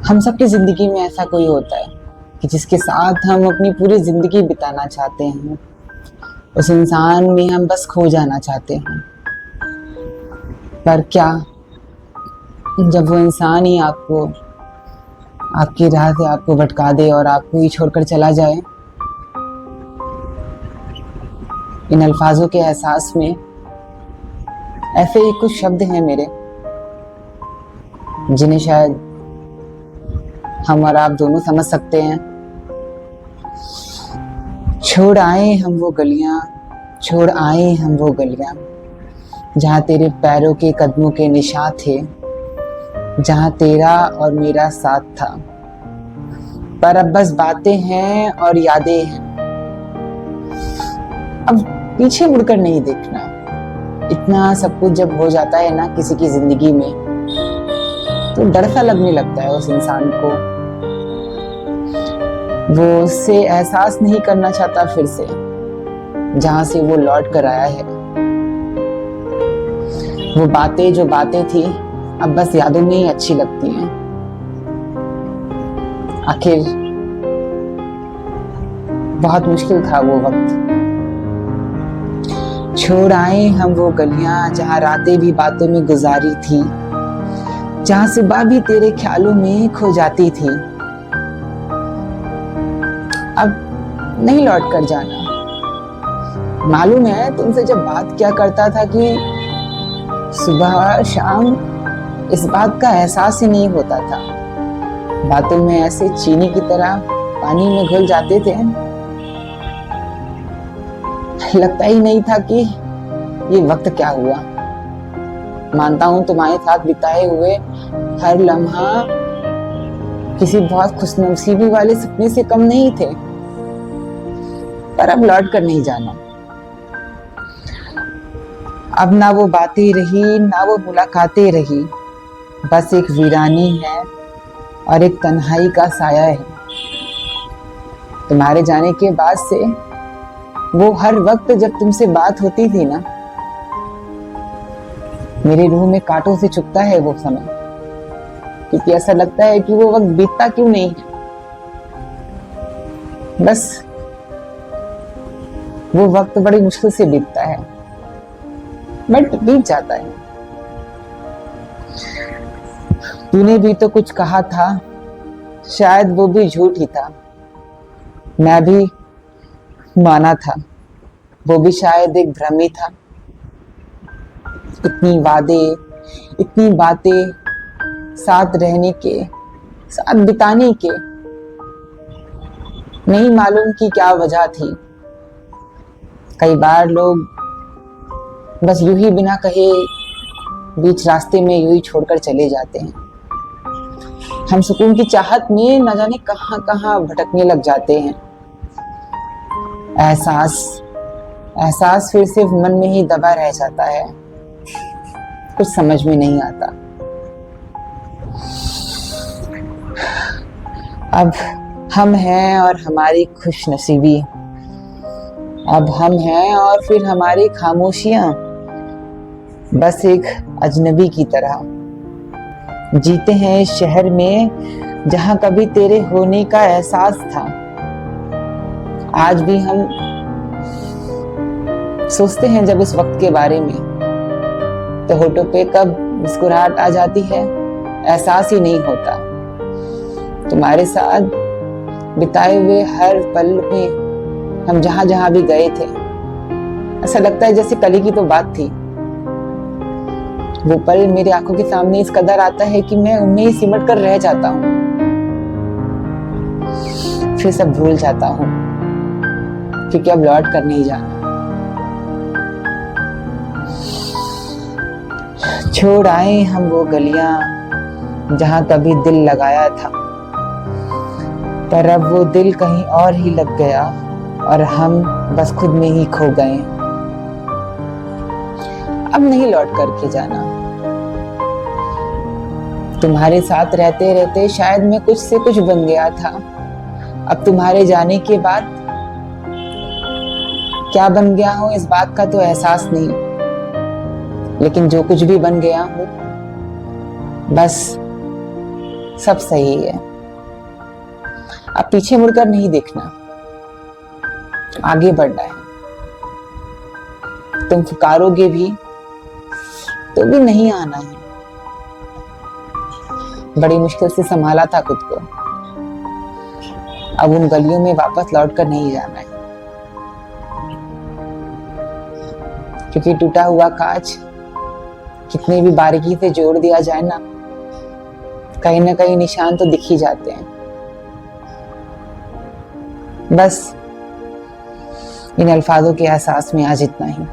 हम सबकी जिंदगी में ऐसा कोई होता है कि जिसके साथ हम अपनी पूरी जिंदगी बिताना चाहते हैं। उस इंसान में हम बस खो जाना चाहते हैं। पर क्या जब वो इंसान ही आपको आपकी राह से आपको भटका दे और आपको ही छोड़कर चला जाए? इन अल्फाजों के एहसास में ऐसे ही कुछ शब्द हैं मेरे, जिन्हें शायद हम और आप दोनों समझ सकते हैं। छोड़ आए हम वो गलियां, छोड़ आए हम वो गलियां, जहां तेरे पैरों के कदमों के निशान थे, जहां तेरा और मेरा साथ था। पर अब बस बातें हैं और यादें हैं। अब पीछे मुड़कर नहीं देखना। इतना सब कुछ जब हो जाता है ना किसी की जिंदगी में, तो डर सा लगने लगता है उस इंसान को। वो उससे एहसास नहीं करना चाहता फिर से, जहां से वो लौट कर आया है। वो बातें जो बातें थी अब बस यादों में ही अच्छी लगती हैं। आखिर बहुत मुश्किल था वो वक्त। छोड़ आए हम वो गलियां, जहां रातें भी बातों में गुजारी थी, जहां सुबह भी तेरे ख्यालों में खो जाती थी। अब नहीं लौट कर जाना। मालूम है तुमसे जब बात क्या करता था कि सुबह शाम इस बात का एहसास ही नहीं होता था। बातों में ऐसे चीनी की तरह पानी में घुल जाते थे, लगता ही नहीं था कि ये वक्त क्या हुआ। मानता हूं तुम्हारे साथ बिताए हुए हर लम्हा किसी बहुत खुशनसीबी वाले सपने से कम नहीं थे। पर अब लौट कर नहीं जाना। अब ना वो बातें रही, ना वो मुलाकातें रही। बस एक वीरानी है और एक तन्हाई का साया है। तुम्हारे जाने के बाद से वो हर वक्त जब तुमसे बात होती थी ना, मेरे रूह में कांटों से चुभता है वो समय। क्योंकि ऐसा लगता है कि वो वक्त बीतता क्यों नहीं है। बस वो वक्त बड़ी मुश्किल से बीतता है, बट बीत जाता है। तूने भी तो कुछ कहा था, शायद वो भी झूठ ही था। मैं भी माना था, वो भी शायद एक भ्रम ही था। इतनी वादे, इतनी बातें, साथ रहने के, साथ बिताने के, नहीं मालूम कि क्या वजह थी। कई बार लोग बस यूं ही बिना कहे बीच रास्ते में यूं ही छोड़कर चले जाते हैं। हम सुकून की चाहत में न जाने कहां कहां भटकने लग जाते हैं। एहसास फिर सिर्फ मन में ही दबा रह जाता है। कुछ समझ में नहीं आता। अब हम हैं और हमारी खुशनसीबी, अब हम हैं और फिर हमारी खामोशियां बस एक अजनबी की तरह जीते हैं इस शहर में जहां कभी तेरे होने का एहसास था। आज भी हम सोचते हैं जब इस वक्त के बारे में, तो होठों पे कब मुस्कुराहट आ जाती है एहसास ही नहीं होता। तुम्हारे साथ बिताए हुए हर पल में हम जहां जहां भी गए थे, ऐसा लगता है जैसे कल की तो बात थी। वो पल मेरी आंखों के सामने इस कदर आता है कि मैं उनमें ही सिमट कर रह जाता हूँ, फिर सब भूल जाता हूँ, क्योंकि अब लौट कर नहीं जाना। छोड़ आए हम वो गलियां, जहां कभी दिल लगाया था, पर अब वो दिल कहीं और ही लग गया और हम बस खुद में ही खो गए। अब नहीं लौट करके जाना। तुम्हारे साथ रहते रहते शायद मैं कुछ से कुछ बन गया था। अब तुम्हारे जाने के बाद क्या बन गया हूं इस बात का तो एहसास नहीं, लेकिन जो कुछ भी बन गया हूं बस सब सही है। अब पीछे मुड़कर नहीं देखना, आगे बढ़ना है। तुम पुकारोगे भी तो भी नहीं आना है। बड़ी मुश्किल से संभाला था खुद को, अब उन गलियों में वापस लौटकर नहीं जाना है। क्योंकि टूटा हुआ कांच कितनी भी बारीकी से जोड़ दिया जाए ना कहीं निशान तो दिख ही जाते हैं। बस इन अल्फाजों के एहसास में आज इतना ही।